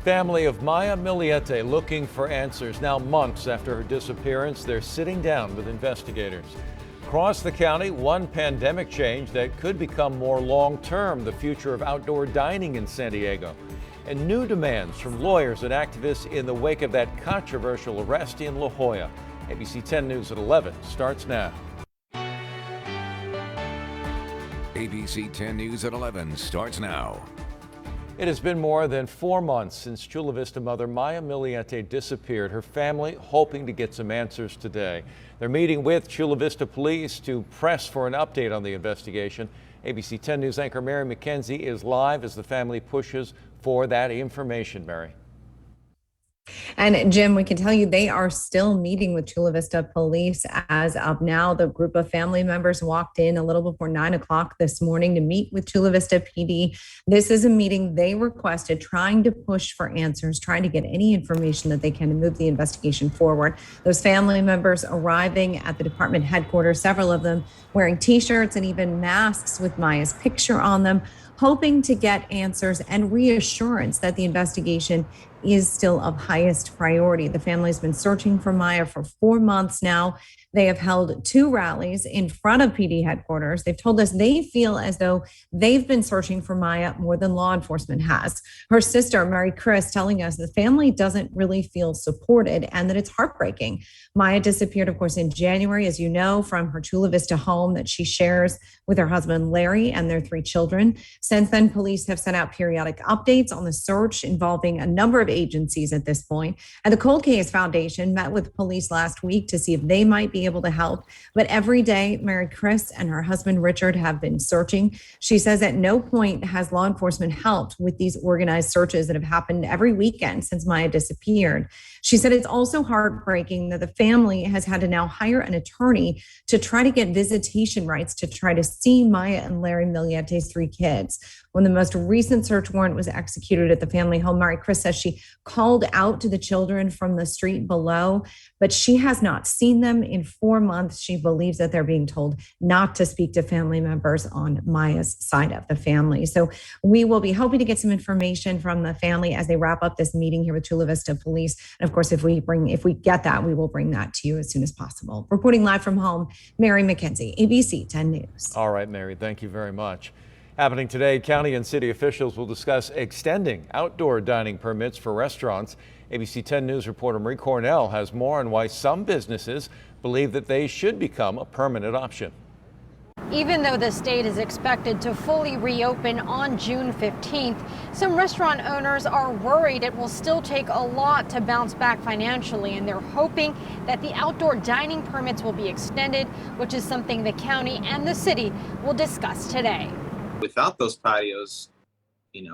Family of Maya Miliete looking for answers. Now months after her disappearance, they're sitting down with investigators. Across the county, one pandemic change that could become more long-term, the future of outdoor dining in San Diego. And new demands from lawyers and activists in the wake of that controversial arrest in La Jolla. ABC 10 News at 11 starts now. ABC 10 News at 11 starts now. It has been more than 4 months since Chula Vista mother Maya Miliete disappeared. Her family hoping to get some answers today. They're meeting with Chula Vista police to press for an update on the investigation. ABC 10 News anchor Mary McKenzie is live as the family pushes for that information. Mary. And Jim, we can tell you they are still meeting with Chula Vista police as of now. The group of family members walked in a little before 9 o'clock this morning to meet with Chula Vista PD. This is a meeting they requested, trying to push for answers, trying to get any information that they can to move the investigation forward. Those family members arriving at the department headquarters, several of them wearing T-shirts and even masks with Maya's picture on them, hoping to get answers and reassurance that the investigation is still of highest priority. The family has been searching for Maya for 4 months now. They have held 2 rallies in front of PD headquarters. They've told us they feel as though they've been searching for Maya more than law enforcement has. Her sister, Mary Chris, telling us the family doesn't really feel supported and that it's heartbreaking. Maya disappeared, of course, in January, as you know, from her Chula Vista home that she shares with her husband, Larry, and their 3 children. Since then, police have sent out periodic updates on the search involving a number of agencies at this point. And the Cold Case Foundation met with police last week to see if they might be able to help. But every day, Mary Chris and her husband, Richard, have been searching. She says at no point has law enforcement helped with these organized searches that have happened every weekend since Maya disappeared. She said it's also heartbreaking that the family has had to now hire an attorney to try to get visitation rights to try to see Maya and Larry Miliete's 3 kids. When the most recent search warrant was executed at the family home, Mary Chris says she called out to the children from the street below, but she has not seen them in 4 months. She believes that they're being told not to speak to family members on Maya's side of the family. So we will be hoping to get some information from the family as they wrap up this meeting here with Chula Vista Police. And of course, if we get that, we will bring that to you as soon as possible. Reporting live from home, Mary McKenzie, ABC 10 News. All right, Mary, thank you very much. Happening today, county and city officials will discuss extending outdoor dining permits for restaurants. ABC 10 News reporter Marie Cornell has more on why some businesses believe that they should become a permanent option. Even though the state is expected to fully reopen on June 15th, some restaurant owners are worried it will still take a lot to bounce back financially, and they're hoping that the outdoor dining permits will be extended, which is something the county and the city will discuss today. Without those patios,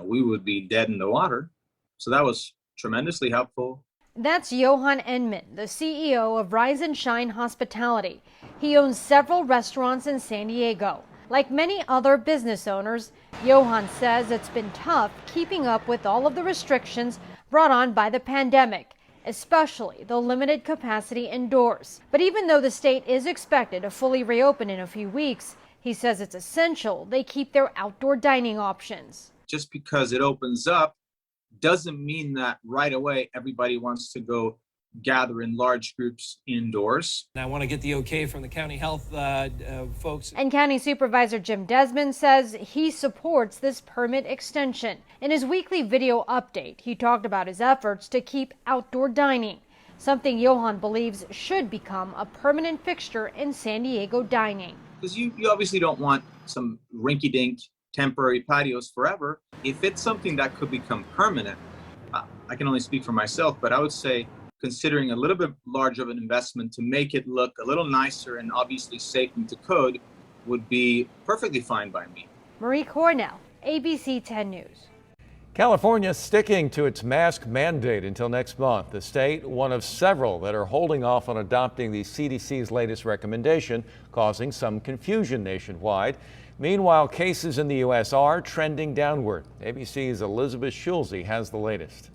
we would be dead in the water. So that was tremendously helpful. That's Johan Enman, the CEO of Rise and Shine Hospitality. He owns several restaurants in San Diego. Like many other business owners, Johan says it's been tough keeping up with all of the restrictions brought on by the pandemic, especially the limited capacity indoors. But even though the state is expected to fully reopen in a few weeks, he says it's essential they keep their outdoor dining options. Just because it opens up doesn't mean that right away everybody wants to go gather in large groups indoors. I want to get the okay from the county health folks. And County Supervisor Jim Desmond says he supports this permit extension. In his weekly video update, he talked about his efforts to keep outdoor dining, something Johan believes should become a permanent fixture in San Diego dining. Because you obviously don't want some rinky-dink temporary patios forever. If it's something that could become permanent, I can only speak for myself, but I would say considering a little bit larger of an investment to make it look a little nicer and obviously safe and to code would be perfectly fine by me. Marie Cornell, ABC 10 News. California sticking to its mask mandate until next month. The state, one of several that are holding off on adopting the CDC's latest recommendation, causing some confusion nationwide. Meanwhile, cases in the U.S. are trending downward. ABC's Elizabeth Schulze has the latest.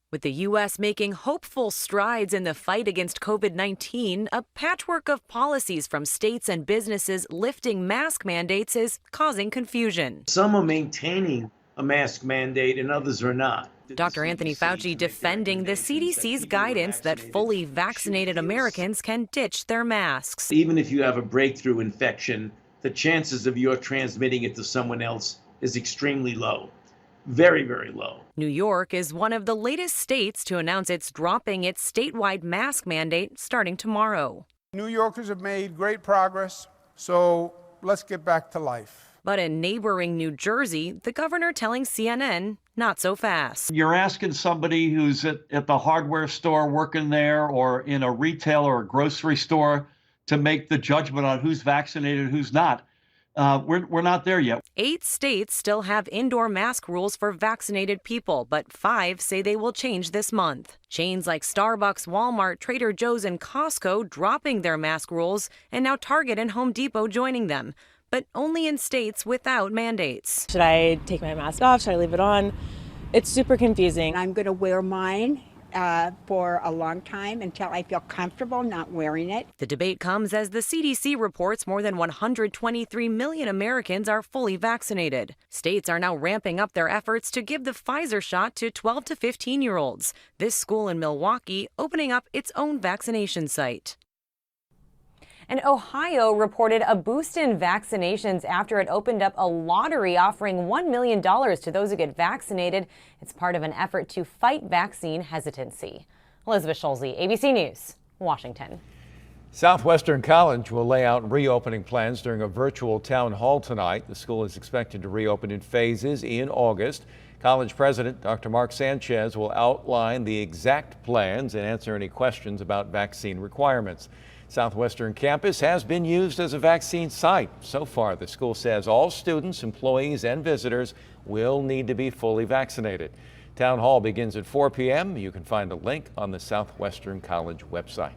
With the U.S. making hopeful strides in the fight against COVID-19, a patchwork of policies from states and businesses lifting mask mandates is causing confusion. Some are maintaining a mask mandate and others are not. Dr. Anthony Fauci defending the CDC's guidance that fully vaccinated Americans can ditch their masks. Even if you have a breakthrough infection, the chances of your transmitting it to someone else is extremely low. Very, very low. New York is one of the latest states to announce it's dropping its statewide mask mandate starting tomorrow. New Yorkers have made great progress, so let's get back to life. But in neighboring New Jersey, the governor telling CNN, not so fast. You're asking somebody who's at the hardware store working there or in a retail or a grocery store to make the judgment on who's vaccinated and who's not. We're not there yet. 8 states still have indoor mask rules for vaccinated people, but 5 say they will change this month. Chains like Starbucks, Walmart, Trader Joe's, and Costco dropping their mask rules, and now Target and Home Depot joining them, but only in states without mandates. Should I take my mask off? Should I leave it on? It's super confusing. I'm going to wear mine for a long time until I feel comfortable not wearing it. The debate comes as the CDC reports more than 123 million Americans are fully vaccinated. States are now ramping up their efforts to give the Pfizer shot to 12 to 15-year-olds. This school in Milwaukee opening up its own vaccination site. And Ohio reported a boost in vaccinations after it opened up a lottery offering $1 million to those who get vaccinated. It's part of an effort to fight vaccine hesitancy. Elizabeth Schulze, ABC News, Washington. Southwestern College will lay out reopening plans during a virtual town hall tonight. The school is expected to reopen in phases in August. College President Dr. Mark Sanchez will outline the exact plans and answer any questions about vaccine requirements. Southwestern campus has been used as a vaccine site. So far, the school says all students, employees, and visitors will need to be fully vaccinated. Town hall begins at 4 p.m. You can find a link on the Southwestern College website.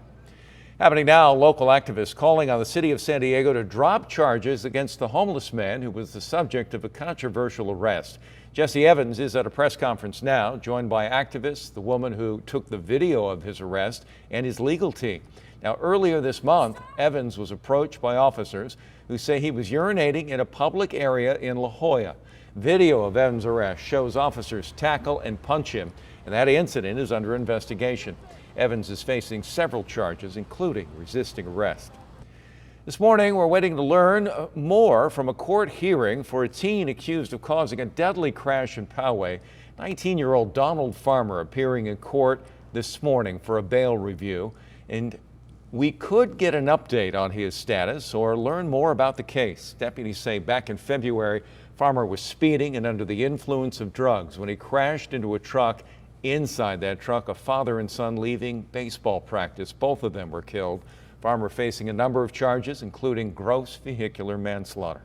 Happening now, local activists calling on the city of San Diego to drop charges against the homeless man who was the subject of a controversial arrest. Jesse Evans is at a press conference now, joined by activists, the woman who took the video of his arrest, and his legal team. Now, earlier this month, Evans was approached by officers who say he was urinating in a public area in La Jolla. Video of Evans' arrest shows officers tackle and punch him, and that incident is under investigation. Evans is facing several charges, including resisting arrest. This morning, we're waiting to learn more from a court hearing for a teen accused of causing a deadly crash in Poway. 19-year-old Donald Farmer appearing in court this morning for a bail review. And we could get an update on his status or learn more about the case. Deputies say back in February, Farmer was speeding and under the influence of drugs when he crashed into a truck. Inside that truck, a father and son leaving baseball practice. Both of them were killed. Farmer facing a number of charges, including gross vehicular manslaughter.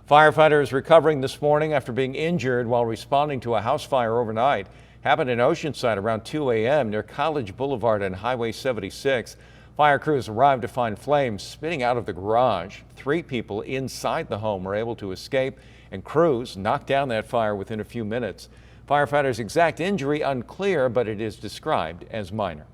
Firefighters recovering this morning after being injured while responding to a house fire overnight. Happened in Oceanside around 2 a.m. near College Boulevard and Highway 76. Fire crews arrived to find flames spitting out of the garage. 3 people inside the home were able to escape, and crews knocked down that fire within a few minutes. Firefighters' exact injury unclear, but it is described as minor.